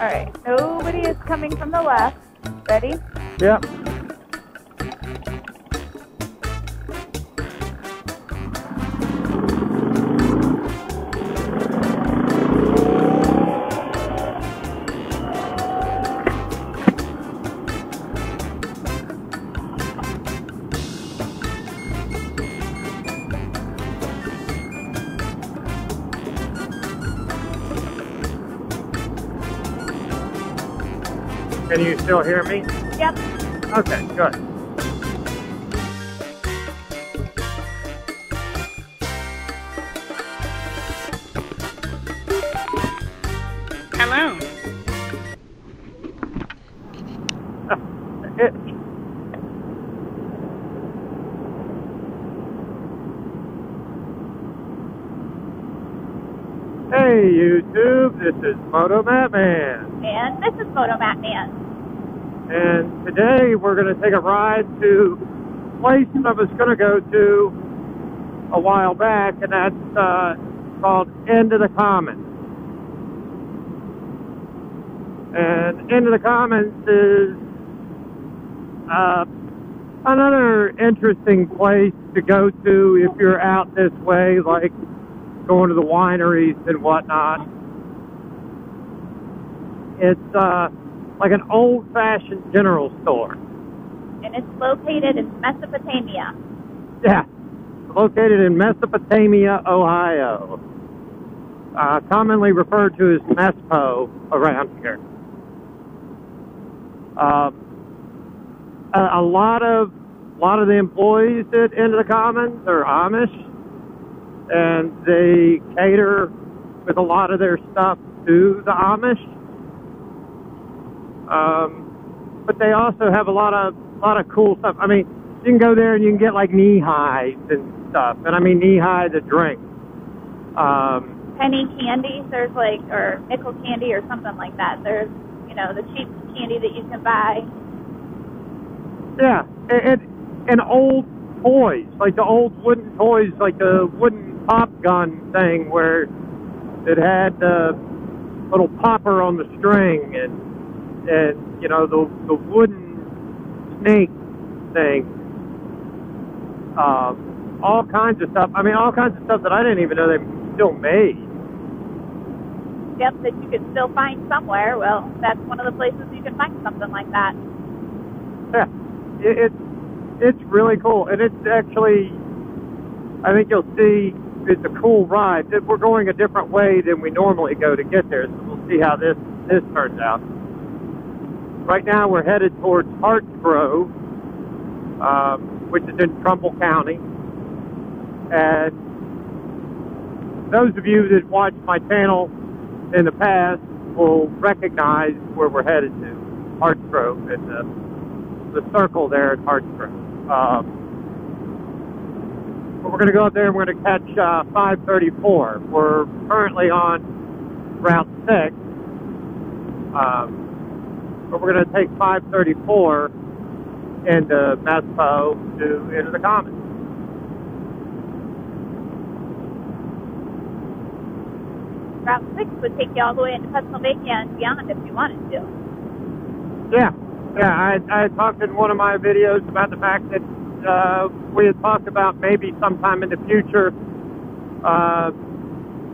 Alright, nobody is coming from the left. Ready? Yep. Can you still hear me? Yep. Okay, good. Hello. Hey YouTube, this is MOTOMATTman. And this is MOTOMATTman. And today we're going to take a ride to a place I was going to go to a while back, and that's called End of the Commons. And End of the Commons is another interesting place to go to if you're out this way, like going to the wineries and whatnot. It's like an old-fashioned general store. And it's located in Mesopotamia. Yeah, located in Mesopotamia, Ohio. Commonly referred to as Mespo around here. A lot of the employees at End of the Commons are Amish, and they cater with a lot of their stuff to the Amish. But they also have a lot of cool stuff. I mean, you can go there and you can get like knee highs and stuff, and I mean knee high the drink. Penny candies, there's like, or nickel candy or something like that. There's, you know, the cheap candy that you can buy. Yeah, and old toys, like the old wooden toys, like the wooden pop gun thing where it had the little popper on the string, and you know, the wooden snake thing. All kinds of stuff. I mean, all kinds of stuff that I didn't even know they still made. Yep, that you could still find somewhere. Well, that's one of the places you can find something like that. Yeah, it's really cool, and it's actually, I think you'll see, it's a cool ride. We're going a different way than we normally go to get there, so we'll see how this turns out. Right now we're headed towards Hartsgrove, which is in Trumbull County. And those of you that watched my channel in the past will recognize where we're headed to, Hartsgrove, and the circle there at Hartsgrove. But we're going to go up there and we're going to catch 534. We're currently on Route 6. But we're going to take 534 into Mespo into the Commons. Route 6 would take you all the way into Pennsylvania and beyond if you wanted to. Yeah. I talked in one of my videos about the fact that we had talked about maybe sometime in the future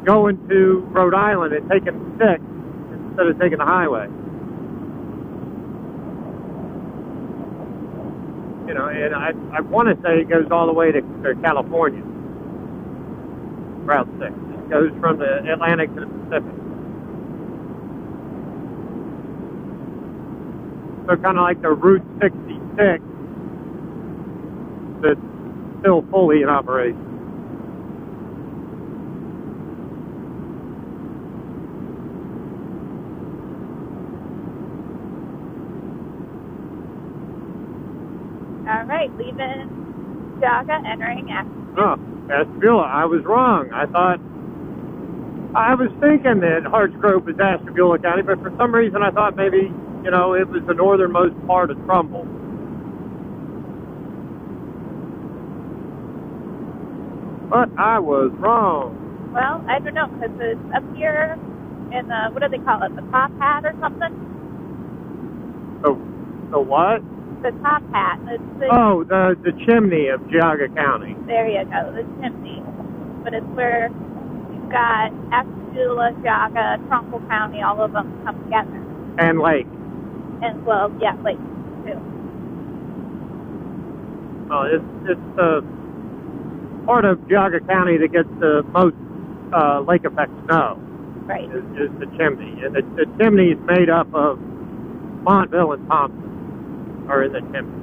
going to Rhode Island and taking 6 instead of taking the highway. You know, and I want to say it goes all the way to California. Route 6. It goes from the Atlantic to the Pacific. So kind of like the Route 66 that's still fully in operation. All right, leaving Jaga, entering Asheville. Oh, Asheville. I was wrong. I was thinking that Hartsgrove was Asheville County, but for some reason I thought maybe, you know, it was the northernmost part of Trumbull. But I was wrong. Well, I don't know, because it's up here in the, what do they call it, the top hat or something? The what? The top hat. The chimney of Geauga County. There you go, the chimney. But it's where you've got Ashtabula, Geauga, Trumbull County, all of them come together. And Lake. And, well, yeah, Lake, too. Well, it's the part of Geauga County that gets the most lake effect snow. Right. Is the chimney. And the chimney is made up of Montville and Thompson are in the chimney.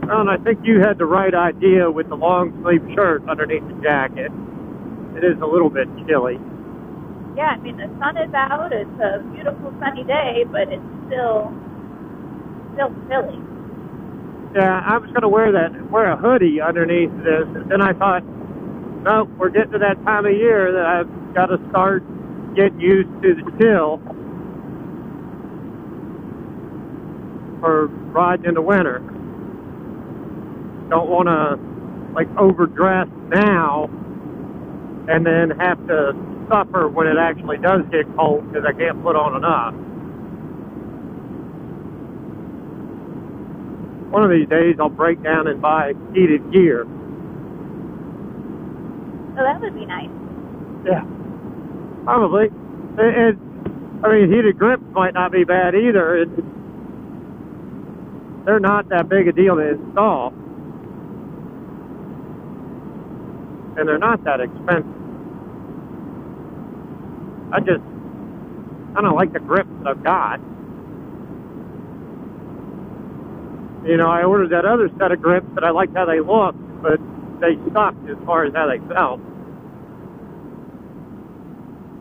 Well, and I think you had the right idea with the long sleeve shirt underneath the jacket. It is a little bit chilly. Yeah, I mean, the sun is out. It's a beautiful sunny day, but it's still chilly. Yeah, I was going to wear a hoodie underneath this, and then I thought, nope, we're getting to that time of year that I've got to start getting used to the chill for riding in the winter. Don't want to, like, overdress now and then have to suffer when it actually does get cold because I can't put on enough. One of these days I'll break down and buy heated gear. Oh, that would be nice. Yeah, probably. I mean, heated grips might not be bad either. They're not that big a deal to install. And they're not that expensive. I don't like the grips that I've got. You know, I ordered that other set of grips that I liked how they looked, but they sucked as far as how they felt.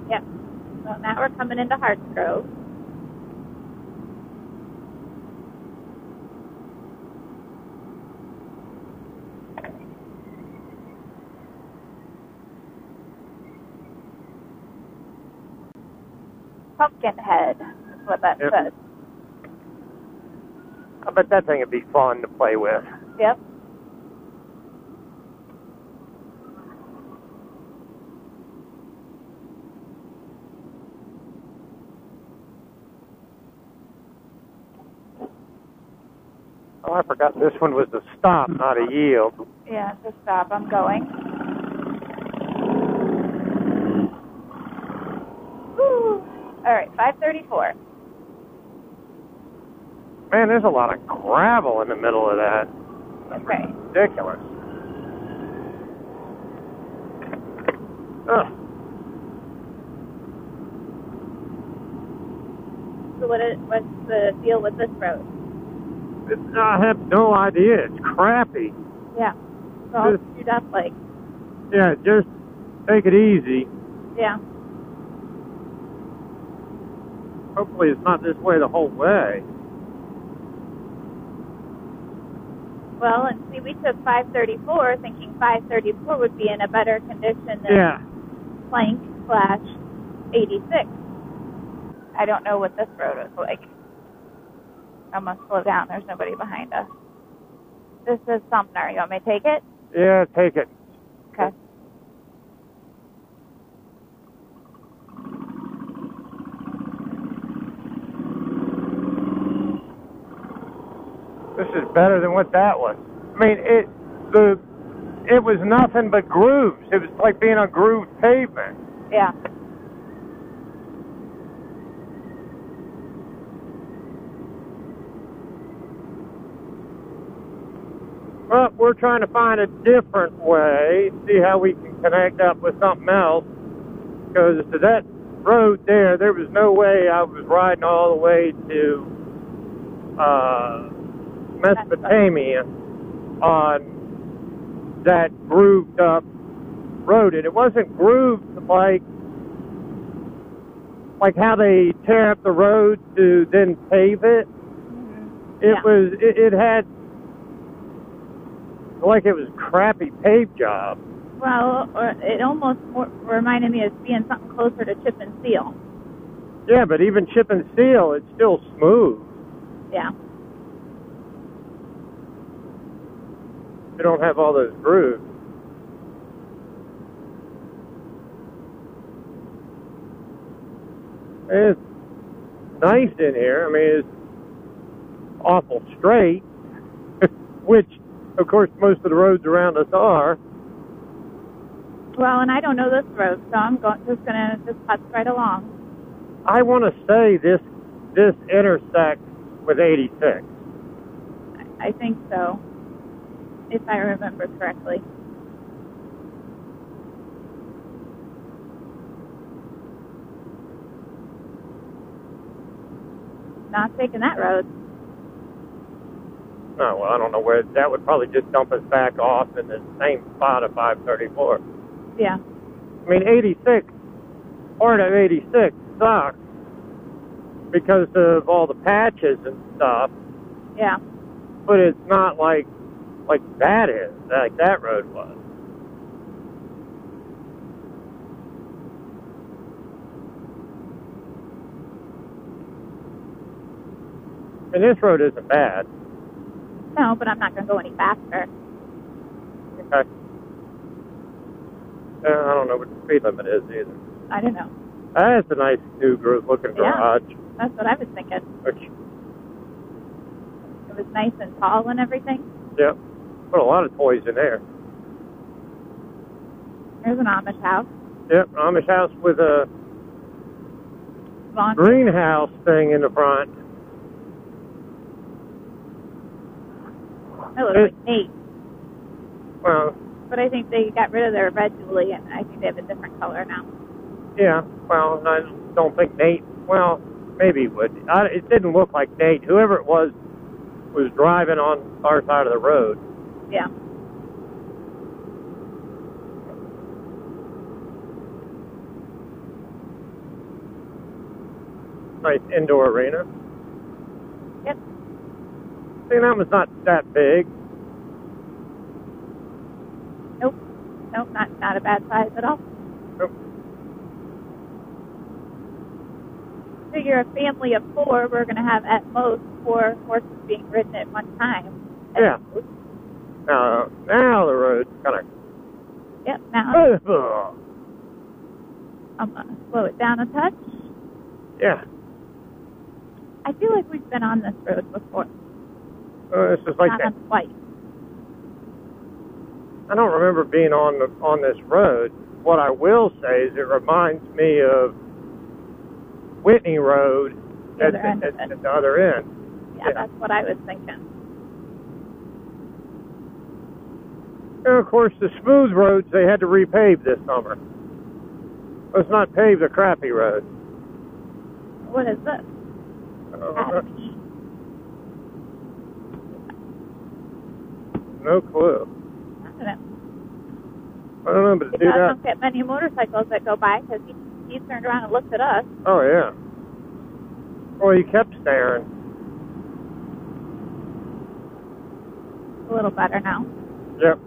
Yep. Well, now we're coming into Hartsgrove. Pumpkinhead is what that says. I bet that thing would be fun to play with. Yep. Oh, I forgot this one was a stop, not a yield. Yeah, it's a stop. I'm going. Woo. All right, 534. Man, there's a lot of gravel in the middle of that. Okay. Ridiculous. Ugh. So what's the deal with this road? I have no idea. It's crappy. Yeah. It's all screwed up like. Yeah, just take it easy. Yeah. Hopefully it's not this way the whole way. Well, and see, we took 534 thinking 534 would be in a better condition than Plank/86. I don't know what this road is like. I'm going to slow down. There's nobody behind us. This is Sumner. You want me to take it? Yeah, take it. Okay. This is better than what that was. I mean, it was nothing but grooves. It was like being on grooved pavement. Yeah. Well, we're trying to find a different way, see how we can connect up with something else. Because to that road there was no way I was riding all the way to Mesopotamia on that grooved up road. And it wasn't grooved like how they tear up the road to then pave it. Mm-hmm. It had like it was a crappy pave job. Well, it almost reminded me of being something closer to chip and seal. Yeah, but even chip and seal, it's still smooth. Yeah. You don't have all those grooves. It's nice in here. I mean, it's awful straight, which, of course, most of the roads around us are. Well, and I don't know this road, so I'm just gonna putz right along. I want to say this intersects with 86. I think so, if I remember correctly. Not taking that road. Oh, well, I don't know where. That would probably just dump us back off in the same spot of 534. Yeah. I mean, 86, part of 86 sucks because of all the patches and stuff. Yeah. But it's not like that is, like that road was. And this road isn't bad. No, but I'm not going to go any faster. Okay. I don't know what the speed limit is either. I don't know. That's a nice new looking garage. Yeah, that's what I was thinking. Okay. It was nice and tall and everything. Yep. Put a lot of toys in there. There's an Amish house. Yep, Amish house with a greenhouse thing in the front. That looks like Nate. Well, but I think they got rid of their red Julie, and I think they have a different color now. Yeah, well, I don't think Nate, well, maybe he would. It didn't look like Nate. Whoever it was driving on our side of the road. Yeah. Nice indoor arena. Yep. See, that was not that big. Nope, not a bad size at all. Nope. So you're a family of 4. We're going to have at most 4 horses being ridden at one time. Yeah. Now the road's kind of... Yep, now I'm going to slow it down a touch. Yeah. I feel like we've been on this road before. This is like that. Not twice. I don't remember being on this road. What I will say is it reminds me of Whitney Road at the other end. Yeah, that's what I was thinking. And of course, the smooth roads they had to repave this summer. Let's not pave the crappy road. What is this? No clue. I don't know, but I don't get many motorcycles that go by because he turned around and looked at us. Oh, yeah. Well, he kept staring. A little better now. Yep.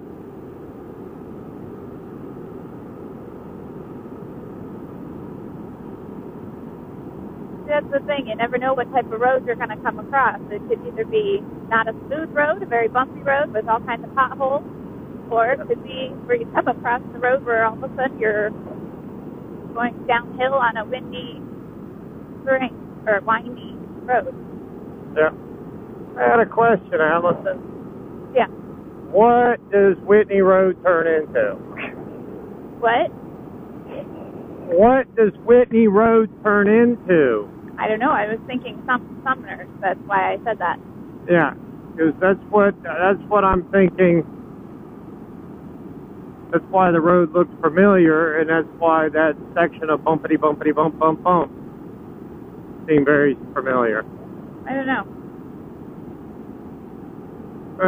That's the thing. You never know what type of road you're going to come across. It could either be not a smooth road, a very bumpy road with all kinds of potholes, or it could be where you come across the road where all of a sudden you're going downhill on a windy or windy road. Yeah. I had a question, Allison. Yeah. What does Whitney Road turn into? What? What does Whitney Road turn into? I don't know. I was thinking Sumner. That's why I said that. Yeah, because that's what I'm thinking. That's why the road looks familiar, and that's why that section of bumpity bumpity bump bump bump seemed very familiar. I don't know.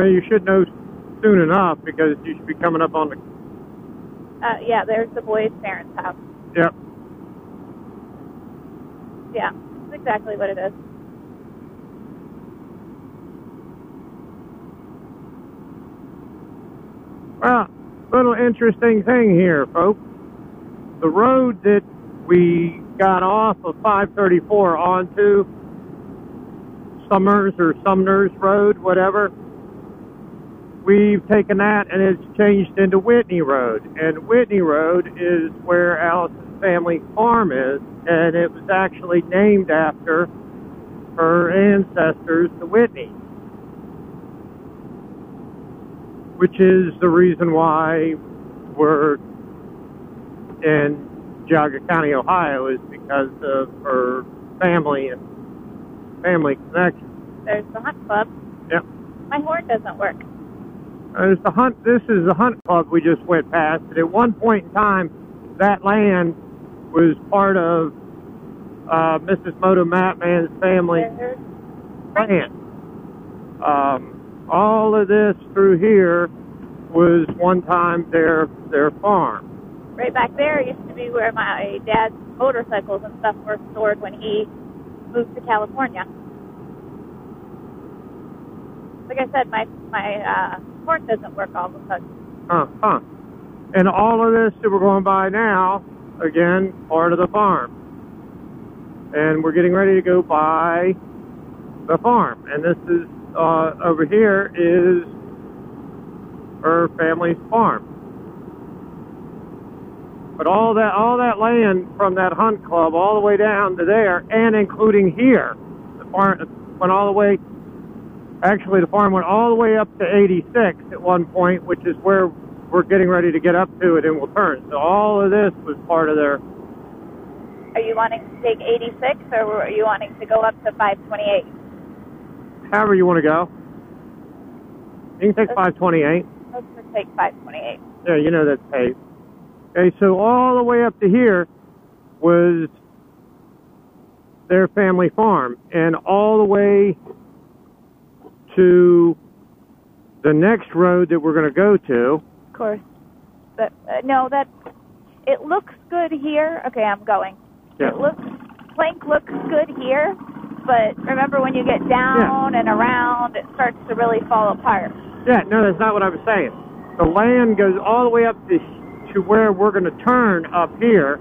You should know soon enough because you should be coming up on the. Yeah, there's the boy's parents' house. Yep. Yeah, that's exactly what it is. Well, little interesting thing here, folks. The road that we got off of 534 onto Sumner's Road, whatever. We've taken that and it's changed into Whitney Road. And Whitney Road is where Allison's family farm is, and it was actually named after her ancestors, the Whitneys, which is the reason why we're in Geauga County, Ohio, is because of her family and family connection. There's the hunt club. Yep. My horn doesn't work. There's the hunt. This is the hunt club we just went past. And at one point in time, that land was part of Mrs.motomattman's family land. All of this through here was one time their farm. Right back there used to be where my dad's motorcycles and stuff were stored when he moved to California. Like I said, my horn doesn't work all of a sudden. And all of this that we're going by now, again, part of the farm. And we're getting ready to go by the farm. And this is, over here is her family's farm. But all that land from that hunt club all the way down to there, and including here, the farm went all the way. Actually, the farm went all the way up to 86 at one point, which is where we're getting ready to get up to it, and we'll turn. So all of this was part of their. Are you wanting to take 86, or are you wanting to go up to 528? However you want to go. You can take 528. Let's just take 528. Yeah, you know that's paved. Okay, so all the way up to here was their family farm, and all the way to the next road that we're going to go to. Of course. But, no, it looks good here. Okay, I'm going. Yeah. Plank looks good here, but remember when you get down and around, it starts to really fall apart. Yeah, no, that's not what I was saying. The land goes all the way up to where we're going to turn up here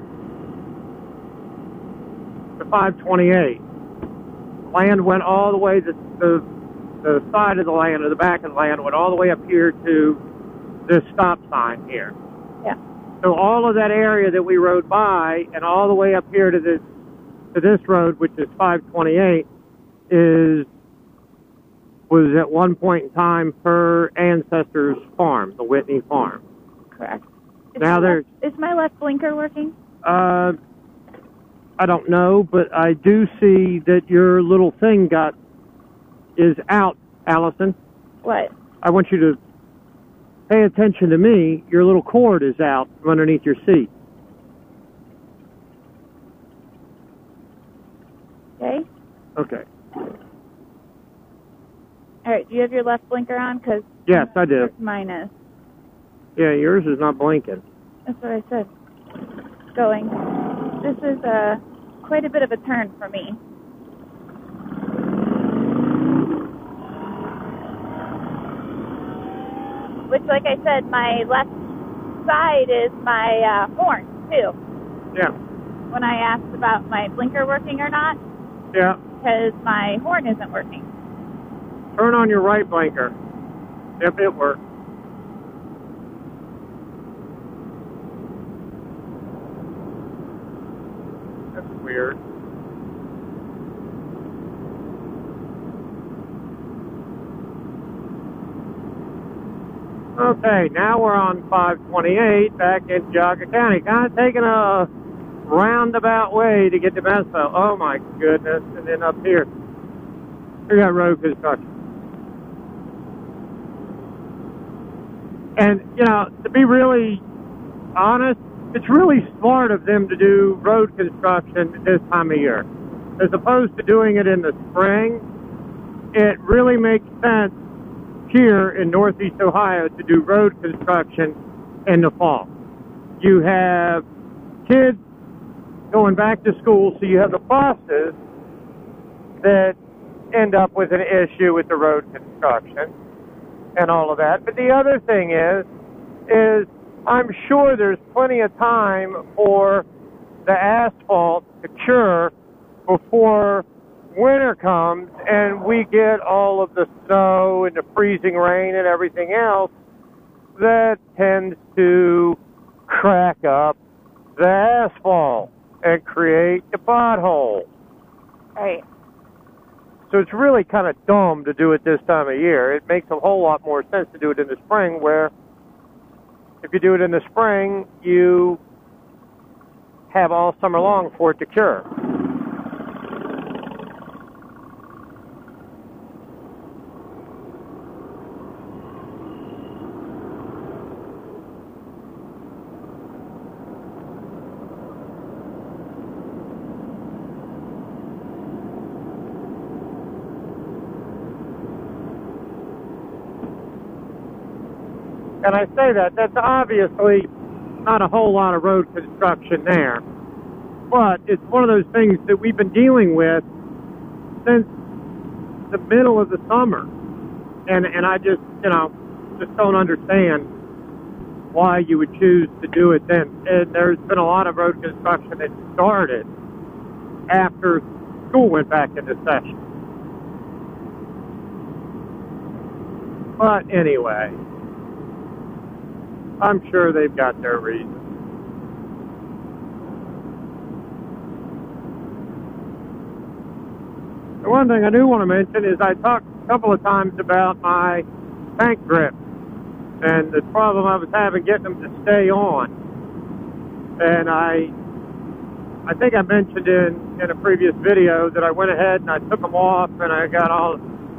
to 528. Land went all the way, the side of the land or the back of the land went all the way up here to this stop sign here. Yeah. So all of that area that we rode by and all the way up here to this road, which is 528, was at one point in time her ancestors' farm, the Whitney farm. Correct. Is my left blinker working? I don't know, but I do see that your little thing is out, Allison. What? I want you to pay attention to me. Your little cord is out from underneath your seat. Okay. Okay. All right, do you have your left blinker on? Cause yes, I do. Mine is. Yeah, yours is not blinking. That's what I said. Going. This is quite a bit of a turn for me. Which, like I said, my left side is my horn, too. Yeah. When I asked about my blinker working or not. Yeah. Because my horn isn't working. Turn on your right blinker. Yep, it works. That's weird. Okay, now we're on 528 back in Geauga County. Kind of taking a roundabout way to get to Meso. Oh my goodness. And then up here, we got road construction. And, you know, to be really honest, it's really smart of them to do road construction this time of year. As opposed to doing it in the spring, it really makes sense here in Northeast Ohio to do road construction in the fall. You have kids going back to school, so you have the buses that end up with an issue with the road construction and all of that. But the other thing is I'm sure there's plenty of time for the asphalt to cure before winter comes and we get all of the snow and the freezing rain and everything else, that tends to crack up the asphalt and create the potholes. Right. So it's really kind of dumb to do it this time of year. It makes a whole lot more sense to do it in the spring, where if you do it in the spring, you have all summer long for it to cure. And I say that's obviously not a whole lot of road construction there. But it's one of those things that we've been dealing with since the middle of the summer. And I just don't understand why you would choose to do it then. And there's been a lot of road construction that started after school went back into session. But anyway, I'm sure they've got their reasons. The one thing I do want to mention is I talked a couple of times about my tank grip and the problem I was having getting them to stay on. And I think I mentioned in a previous video that I went ahead and I took them off and I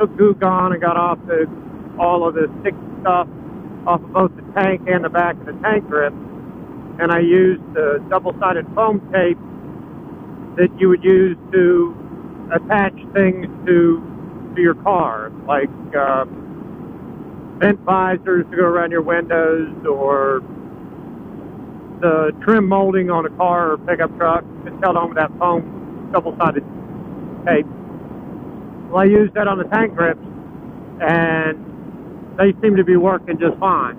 took gook on and got off all of the sticky stuff off of both the tank and the back of the tank grip, and I used the double-sided foam tape that you would use to attach things to your car, like vent visors to go around your windows, or the trim molding on a car or pickup truck. It's held on with that foam double-sided tape. Well, I used that on the tank grips, and they seem to be working just fine.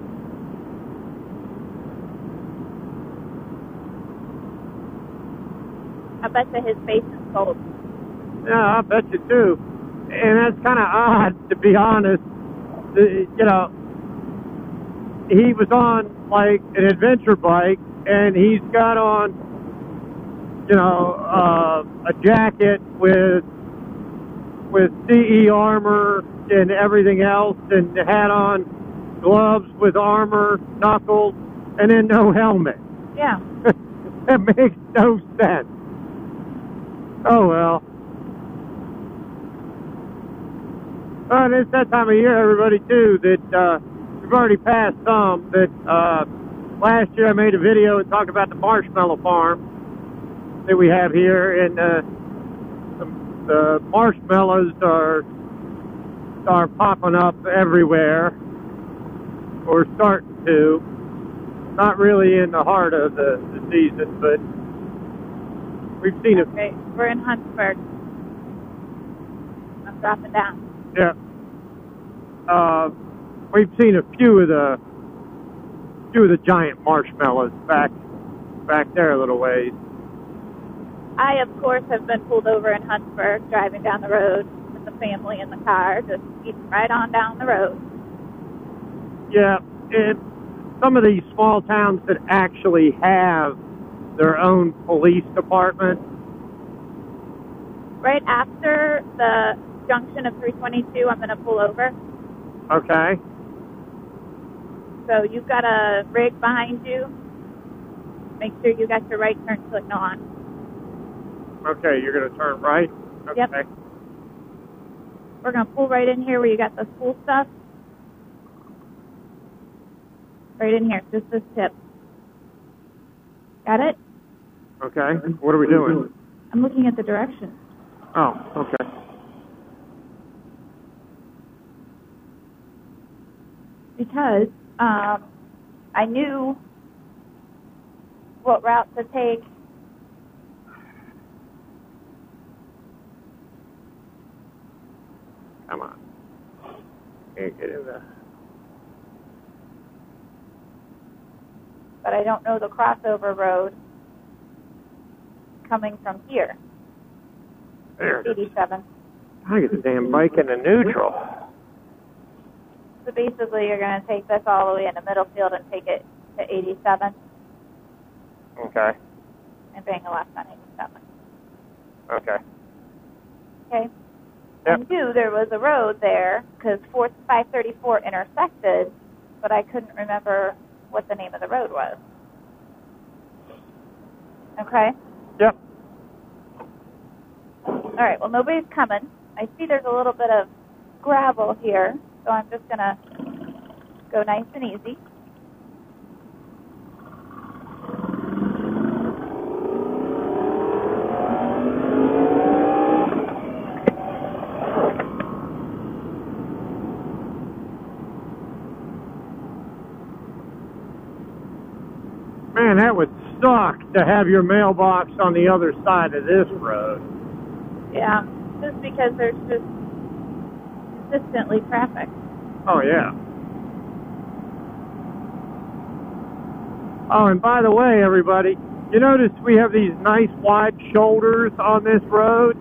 I bet that his face is cold. Yeah, I bet you too. And that's kind of odd, to be honest. He was on like an adventure bike, and he's got on, a jacket with CE armor and everything else, and had on gloves with armor, knuckles, and then no helmet. Yeah. That makes no sense. Oh well. And it's that time of year, everybody, too, that we've already passed some. That last year I made a video and talked about the marshmallow farm that we have here, and the marshmallows are popping up everywhere, or starting to. Not really in the heart of the season, but we've seen it. Okay, we're in Huntsburg. I'm dropping down. Yeah. We've seen a few of the giant marshmallows back there a little ways. I, of course, have been pulled over in Huntsburg, driving down the road with the family in the car, just keeping right on down the road. Yeah, some of these small towns that actually have their own police department. Right after the junction of 322, I'm going to pull over. Okay. So you've got a rig behind you. Make sure you got your right turn signal on. Okay, you're going to turn right? Okay. Yep. We're going to pull right in here where you got the school stuff. Right in here, just this tip. Got it? Okay. What are we doing? I'm looking at the directions. Oh, okay. Because I knew what route to take. Come on. Can't get in there. But I don't know the crossover road coming from here. There it is. 87. I get the damn bike into neutral. So basically, you're going to take this all the way into middle field and take it to 87 Okay. and bring a left on 87. Okay. Okay? Yep. I knew there was a road there because 534 intersected, but I couldn't remember what the name of the road was. Okay? Yep. All right, well, nobody's coming. I see there's a little bit of gravel here, so I'm just going to go nice and easy. Man, that would suck to have your mailbox on the other side of this road. Yeah, just because there's just consistently traffic. Oh, yeah. Oh, and by the way, everybody, you notice we have these nice wide shoulders on this road?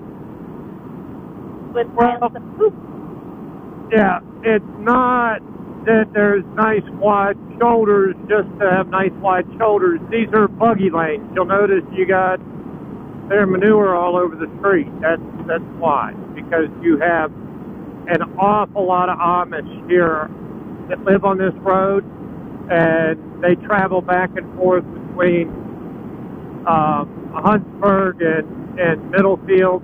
With piles of poop. Yeah, it's not that there's nice wide shoulders just to have nice wide shoulders. These are buggy lanes. You'll notice you got their manure all over the street. That's why. Because you have an awful lot of Amish here that live on this road, and they travel back and forth between Huntsburg and Middlefield.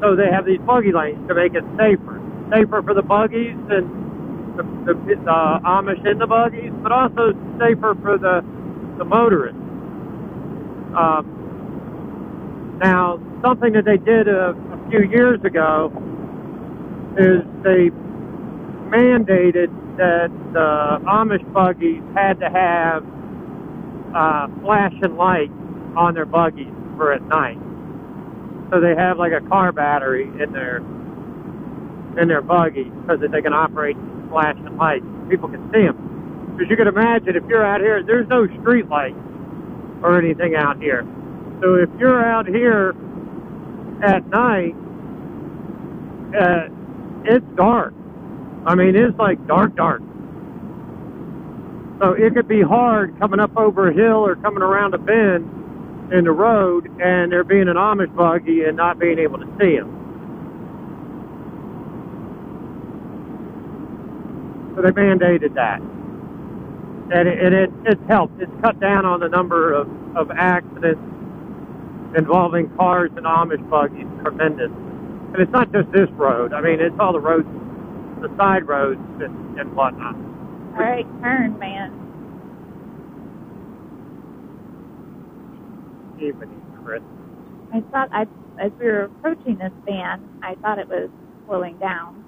So they have these buggy lanes to make it safer for the buggies and the Amish in the buggies, but also safer for the motorists. Now, something that they did a few years ago is they mandated that the Amish buggies had to have flashing lights on their buggies for at night. So they have like a car battery in their buggy so that they can operate flashing lights. People can see them. Because you can imagine if you're out here, there's no street lights or anything out here. So if you're out here at night, it's dark. I mean, it's like dark. So it could be hard coming up over a hill or coming around a bend in the road and there being an Amish buggy and not being able to see them. So they mandated that. And it's helped. It's cut down on the number of accidents involving cars and Amish buggies tremendous. And it's not just this road. I mean, it's all the roads, the side roads and whatnot. All right, turn, man. Evening, Chris. I thought as we were approaching this van, I thought it was slowing down.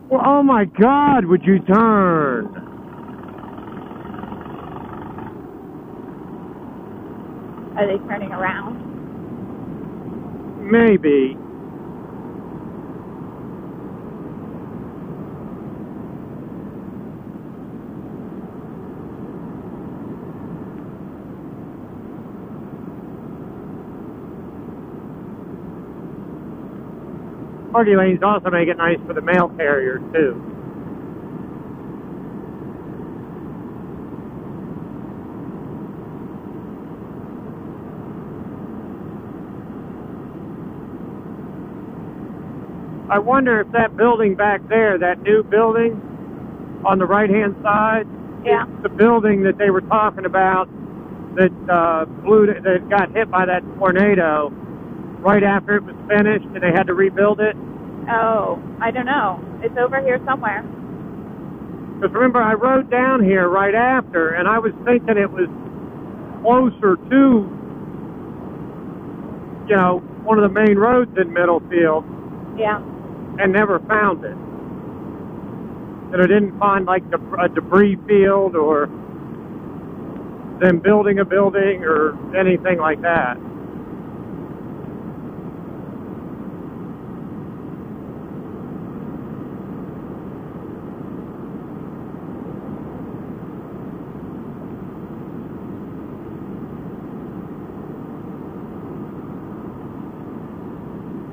Well, oh my God, would you turn? Are they turning around? Maybe. Buggy lanes also make it nice for the mail carriers, too. I wonder if that building back there, that new building on the right-hand side, Yeah. is the building that they were talking about that that got hit by that tornado right after it was finished and they had to rebuild it. Oh, I don't know. It's over here somewhere. Because remember, I rode down here right after, and I was thinking it was closer to, one of the main roads in Middlefield, Yeah. and never found it. And I didn't find, like, a debris field or them building a building or anything like that.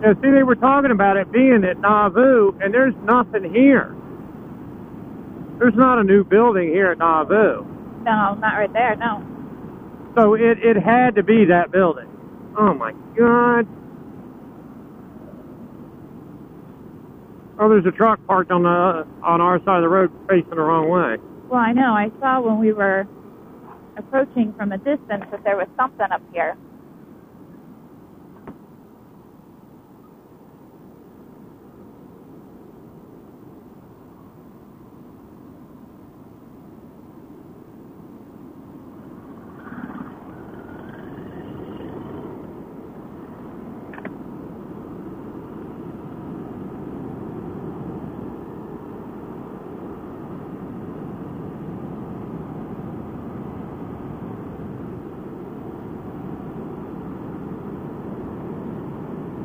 Yeah, see, they were talking about it being at Nauvoo, and there's nothing here. There's not a new building here at Nauvoo. No, not right there, no. So it had to be that building. Oh, my God. Oh, there's a truck parked on our side of the road facing the wrong way. Well, I know. I saw when we were approaching from a distance that there was something up here.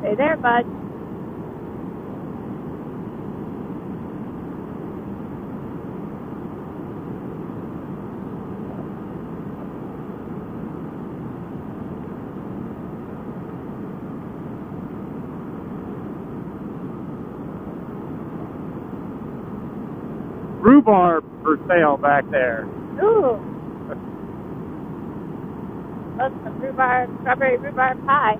Stay there, bud. Rhubarb for sale back there. Ooh. Love some rhubarb, strawberry rhubarb pie.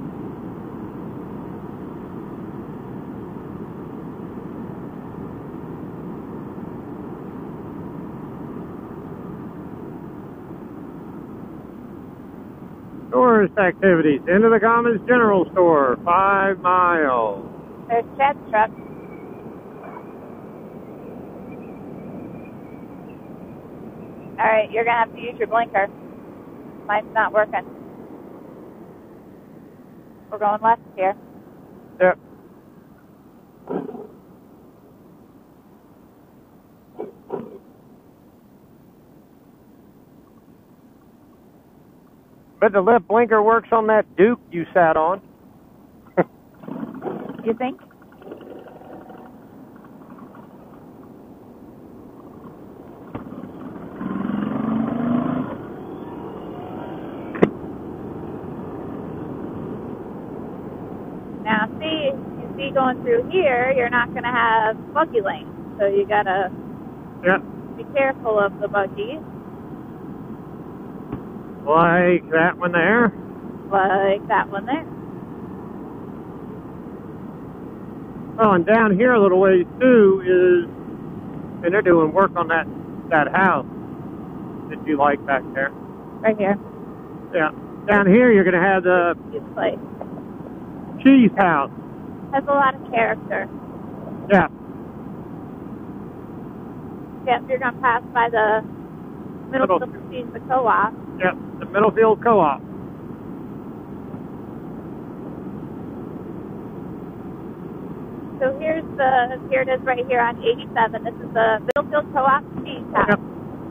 Tourist activities. Into the Commons General Store, 5 miles. There's Chad's truck. Alright, you're going to have to use your blinker. Mine's not working. We're going left here. Yep. Bet the left blinker works on that Duke you sat on. You think? Now, you see going through here, you're not going to have buggy lanes. So you got to be careful of the buggies. Like that one there? Like that one there. Oh, and down here a little ways too is, and they're doing work on that house that you like back there. Right here. Yeah. Down here you're going to have the This place cheese house. has a lot of character. Yeah. Yep, you're going to pass by the Middlefield Cheese, the co-op. Yep, the Middlefield Co-op. So here it is right here on 87. This is the Middlefield Co-op cheese house. Yep,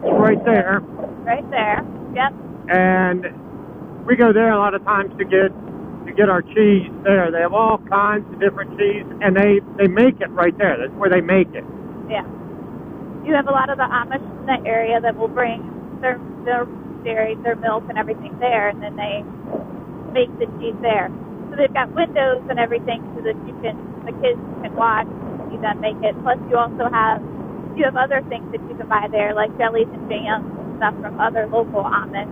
it's right there. Right there. Yep. And we go there a lot of times to get our cheese there. They have all kinds of different cheese, and they make it right there. That's where they make it. Yeah. You have a lot of the Amish in that area that will bring their dairy, their milk, and everything there, and then they make the cheese there. So they've got windows and everything so that the kids can watch you then make it. Plus you also have other things that you can buy there, like jellies and jams and stuff from other local Amish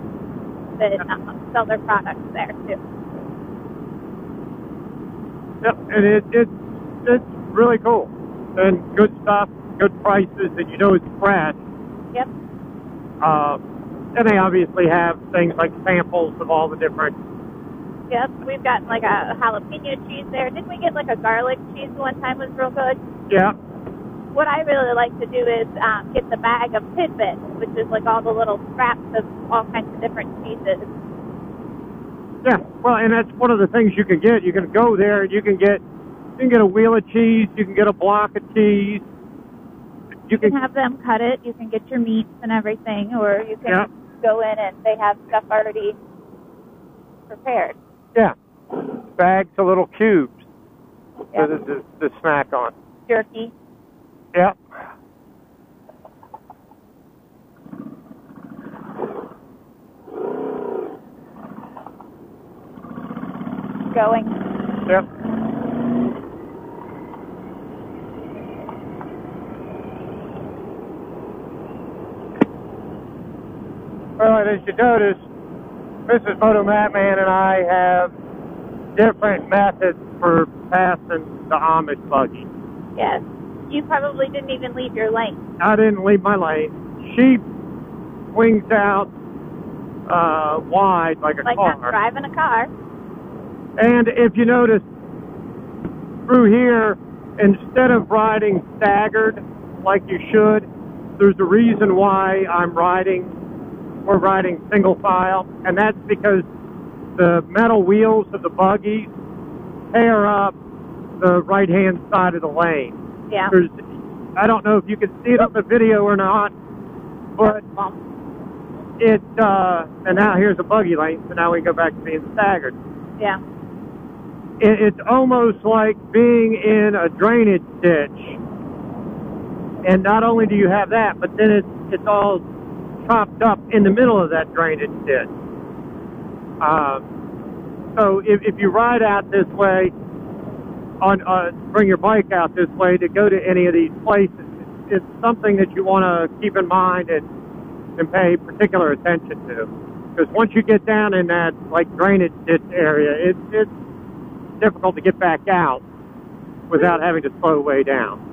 that sell their products there too. Yep, and it's really cool. And good stuff, good prices, and you know it's fresh. Yep. And they obviously have things like samples of all the different. Yep, we've got like a jalapeno cheese there. Didn't we get like a garlic cheese one time? Was real good. Yeah. What I really like to do is get the bag of tidbits, which is like all the little scraps of all kinds of different cheeses. Yeah, well, and that's one of the things you can get. You can go there, you can get a wheel of cheese, you can get a block of cheese. You can have them cut it. You can get your meats and everything, or you can go in and they have stuff already prepared. Yeah, bags of little cubes Yep. to snack on. Jerky. Yep. Going. Yep. Well, and as you notice, Mrs.motomattman and I have different methods for passing the Amish buggy. Yes. You probably didn't even leave your lane. I didn't leave my lane. She swings out wide like a car. Like I'm driving a car. And if you notice, through here, instead of riding staggered like you should, there's a reason why we're riding single file, and that's because the metal wheels of the buggies tear up the right-hand side of the lane. Yeah. I don't know if you can see it on the video or not, but and now here's a buggy lane, so now we go back to being staggered. Yeah. It's almost like being in a drainage ditch. And not only do you have that, but then it's all chopped up in the middle of that drainage ditch. So if you ride out this way, bring your bike out this way to go to any of these places, it's something that you want to keep in mind and pay particular attention to. Because once you get down in that drainage ditch area, it's difficult to get back out without having to slow way down.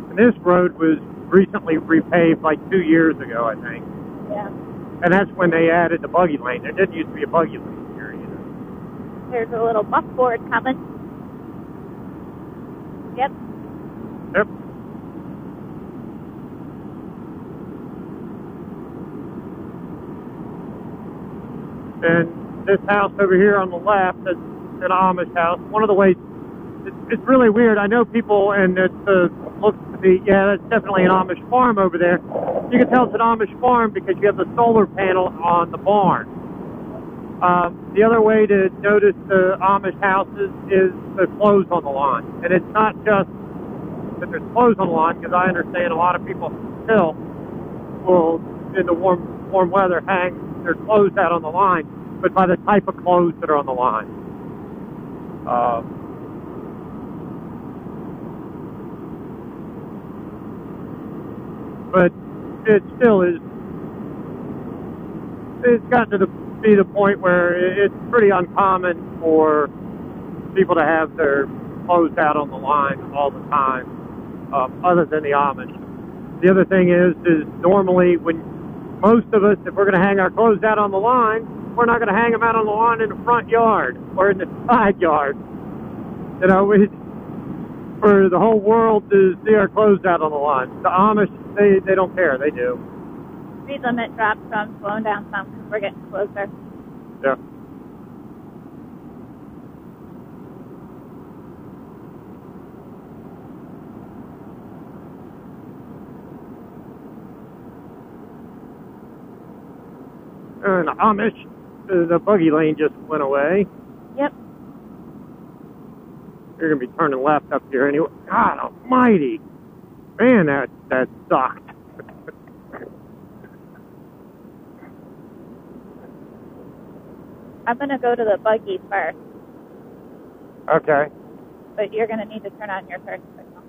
And this road was recently repaved 2 years ago, I think. Yeah. And that's when they added the buggy lane. There didn't used to be a buggy lane here either. There's a little buckboard coming. Yep. Yep. And this house over here on the left is an Amish house. One of the ways, it's really weird. I know people, and it looks to be, yeah, that's definitely an Amish farm over there. You can tell it's an Amish farm because you have the solar panel on the barn. The other way to notice the Amish houses is the clothes on the lawn. And it's not just that there's clothes on the lawn, because I understand a lot of people still will, in the warm weather, hang their clothes out on the line, but by the type of clothes that are on the line. But it still is, it's gotten to be the point where it's pretty uncommon for people to have their clothes out on the line all the time, other than the Amish. The other thing is normally when most of us, if we're going to hang our clothes out on the line, we're not going to hang them out on the lawn in the front yard or in the side yard. You know, for the whole world to see our clothes out on the lawn. The Amish, they don't care. They do. Speed limit dropped, so I'm slowing down some because we're getting closer. Yeah. And the Amish, the buggy lane just went away. Yep. You're going to be turning left up here anyway. God almighty. Man, that sucked. I'm going to go to the buggy first. Okay. But you're going to need to turn on your turn signal.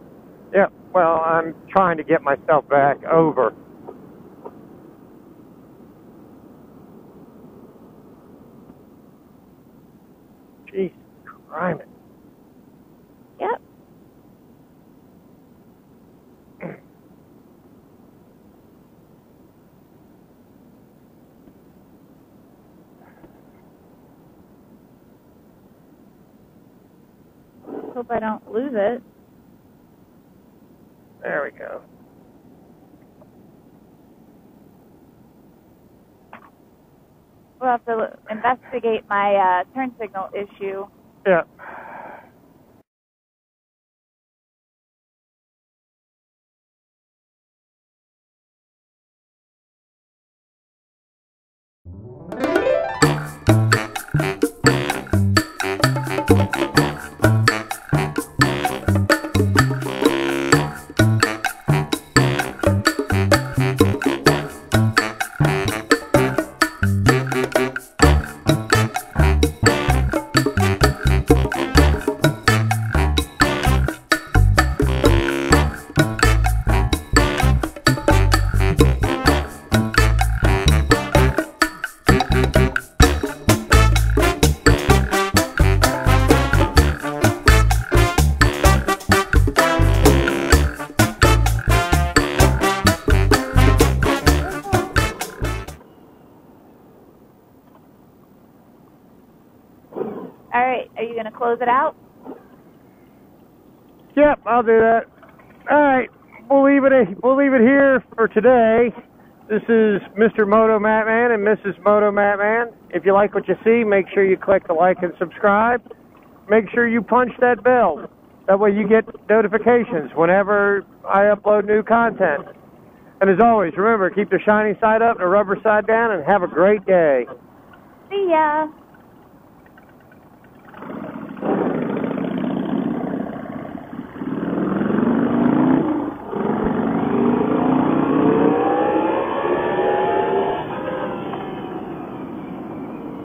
Yeah, well, I'm trying to get myself back over. Jeez, crime it. Yep. Hope I don't lose it. There we go. We'll have to investigate my turn signal issue. Yeah. going to close it out? Yep, I'll do that. All right, we'll leave it here for today. This is Mr. MOTOMattman and Mrs. Motomattman. If you like what you see, make sure you click the like and subscribe. Make sure you punch that bell. That way you get notifications whenever I upload new content. And as always, remember, keep the shiny side up and the rubber side down, and have a great day. See ya.